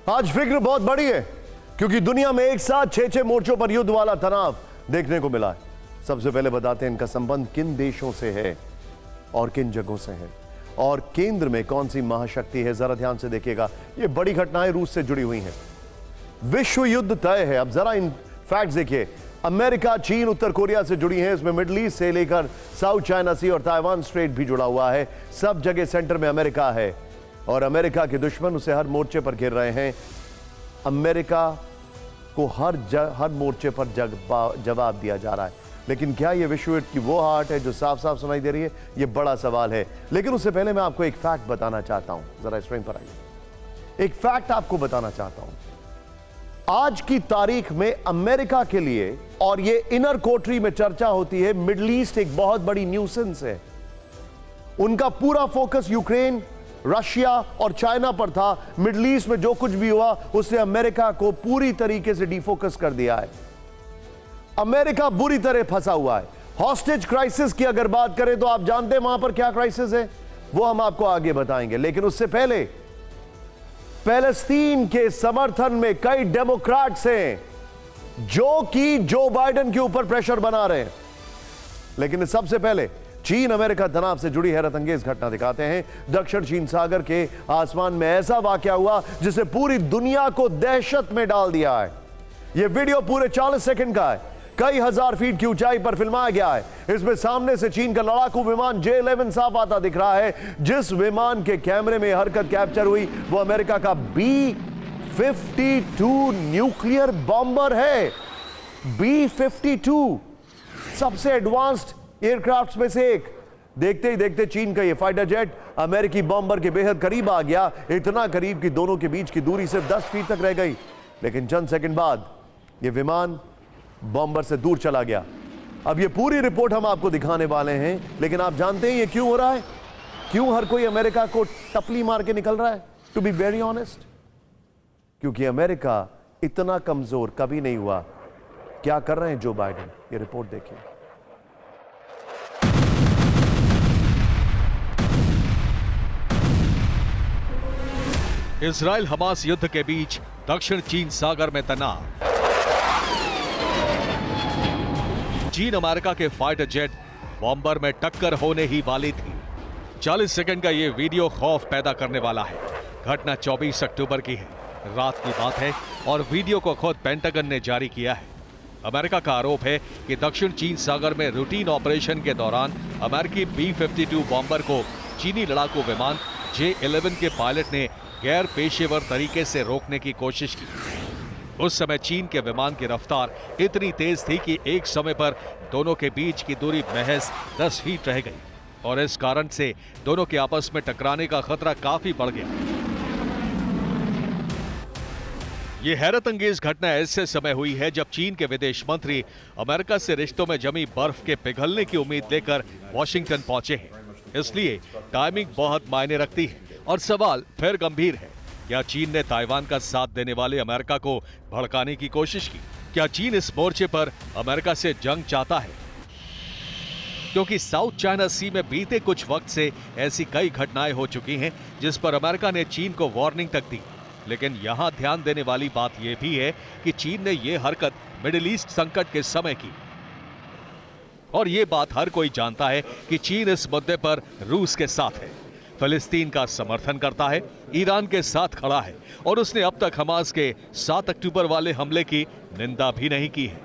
आज फिक्र बहुत बड़ी है क्योंकि दुनिया में एक साथ 6 मोर्चों पर युद्ध वाला तनाव देखने को मिला है। सबसे पहले बताते हैं इनका संबंध किन देशों से है और किन जगहों से है और केंद्र में कौन सी महाशक्ति है। जरा ध्यान से देखिएगा, ये बड़ी घटनाएं रूस से जुड़ी हुई हैं। विश्व युद्ध तय है। अब जरा इन फैक्ट्स देखिए। अमेरिका, चीन, उत्तर कोरिया से जुड़ी हैं। इसमें मिडिल ईस्ट से लेकर साउथ चाइना सी और ताइवान स्ट्रेट भी जुड़ा हुआ है। सब जगह सेंटर में अमेरिका है और अमेरिका के दुश्मन उसे हर मोर्चे पर घेर रहे हैं। अमेरिका को हर मोर्चे पर जवाब दिया जा रहा है। लेकिन क्या यह विश्व युद्ध की वो हार्ट है जो साफ साफ सुनाई दे रही है? यह बड़ा सवाल है। लेकिन उससे पहले मैं आपको एक फैक्ट बताना चाहता हूं। जरा स्क्रीन पर आइए। एक फैक्ट आपको बताना चाहता हूं। आज की तारीख में अमेरिका के लिए, और ये इनर कोटरी में चर्चा होती है, मिडिल ईस्ट एक बहुत बड़ी न्यूसेंस है। उनका पूरा फोकस यूक्रेन, रशिया और चाइना पर था। मिडिल ईस्ट में जो कुछ भी हुआ उसने अमेरिका को पूरी तरीके से डिफोकस कर दिया है। अमेरिका बुरी तरह फंसा हुआ है। हॉस्टेज क्राइसिस की अगर बात करें तो आप जानते हैं वहां पर क्या क्राइसिस है, वो हम आपको आगे बताएंगे। लेकिन उससे पहले पैलेस्तीन के समर्थन में कई डेमोक्रेट्स हैं जो कि जो बाइडेन के ऊपर प्रेशर बना रहे हैं। लेकिन सबसे पहले चीन अमेरिका तनाव से जुड़ी हैरत अंगेज घटना दिखाते हैं। दक्षिण चीन सागर के आसमान में ऐसा वाकया हुआ जिसे पूरी दुनिया को दहशत में डाल दिया है। यह वीडियो पूरे 40 सेकंड का है। कई हजार फीट की ऊंचाई पर फिल्माया गया है। इसमें सामने से चीन का लड़ाकू विमान J-11 साफ आता दिख रहा है। जिस विमान के कैमरे में हरकत कैप्चर हुई वो अमेरिका का B-52 न्यूक्लियर बॉम्बर है। B-52 सबसे एडवांस्ड एयरक्राफ्ट में से एक। देखते ही देखते चीन का यह फाइटर जेट अमेरिकी बॉम्बर के बेहद करीब आ गया। इतना करीब कि दोनों के बीच की दूरी सिर्फ 10 फीट तक रह गई। लेकिन चंद सेकंड बाद यह विमान बॉम्बर से दूर चला गया। अब ये पूरी रिपोर्ट हम आपको दिखाने वाले हैं। लेकिन आप जानते हैं ये क्यों हो रहा है? क्यों हर कोई अमेरिका को टपली मार के निकल रहा है? टू बी वेरी ऑनेस्ट, क्योंकि अमेरिका इतना कमजोर कभी नहीं हुआ। क्या कर रहे हैं जो बाइडेन? ये रिपोर्ट देखिए। इजराइल हमास युद्ध के बीच दक्षिण चीन सागर में तनाव। चीन अमेरिका के फाइटर जेट बॉम्बर में टक्कर होने ही वाली थी। 40 सेकंड का यह वीडियो खौफ पैदा करने वाला है। घटना 24 अक्टूबर की है, रात की बात है और वीडियो को खुद पेंटागन ने जारी किया है। अमेरिका का आरोप है कि दक्षिण चीन सागर में रूटीन ऑपरेशन के दौरान अमेरिकी B-52 बॉम्बर को चीनी लड़ाकू विमान J-11 के पायलट ने गैर पेशेवर तरीके से रोकने की कोशिश की। उस समय चीन के विमान की रफ्तार इतनी तेज थी कि एक समय पर दोनों के बीच की दूरी महज 10 फीट रह गई और इस कारण से दोनों के आपस में टकराने का खतरा काफी बढ़ गया। यह हैरत अंगेज घटना ऐसे समय हुई है जब चीन के विदेश मंत्री अमेरिका से रिश्तों में जमी बर्फ के पिघलने की उम्मीद लेकर वॉशिंगटन पहुंचे हैं। इसलिए टाइमिंग बहुत मायने रखती है और सवाल फिर गंभीर है, क्या चीन ने ताइवान का साथ देने वाले अमेरिका को भड़काने की कोशिश की? क्या चीन इस मोर्चे पर अमेरिका से जंग चाहता है? क्योंकि साउथ चाइना सी में बीते कुछ वक्त से ऐसी कई घटनाएं हो चुकी हैं जिस पर अमेरिका ने चीन को वार्निंग तक दी। लेकिन यहां ध्यान देने वाली बात यह भी है कि चीन ने यह हरकत मिडिल ईस्ट संकट के समय की और यह बात हर कोई जानता है कि चीन इस मुद्दे पर रूस के साथ है, फिलिस्तीन का समर्थन करता है, ईरान के साथ खड़ा है और उसने अब तक हमास के 7 अक्टूबर वाले हमले की निंदा भी नहीं की है।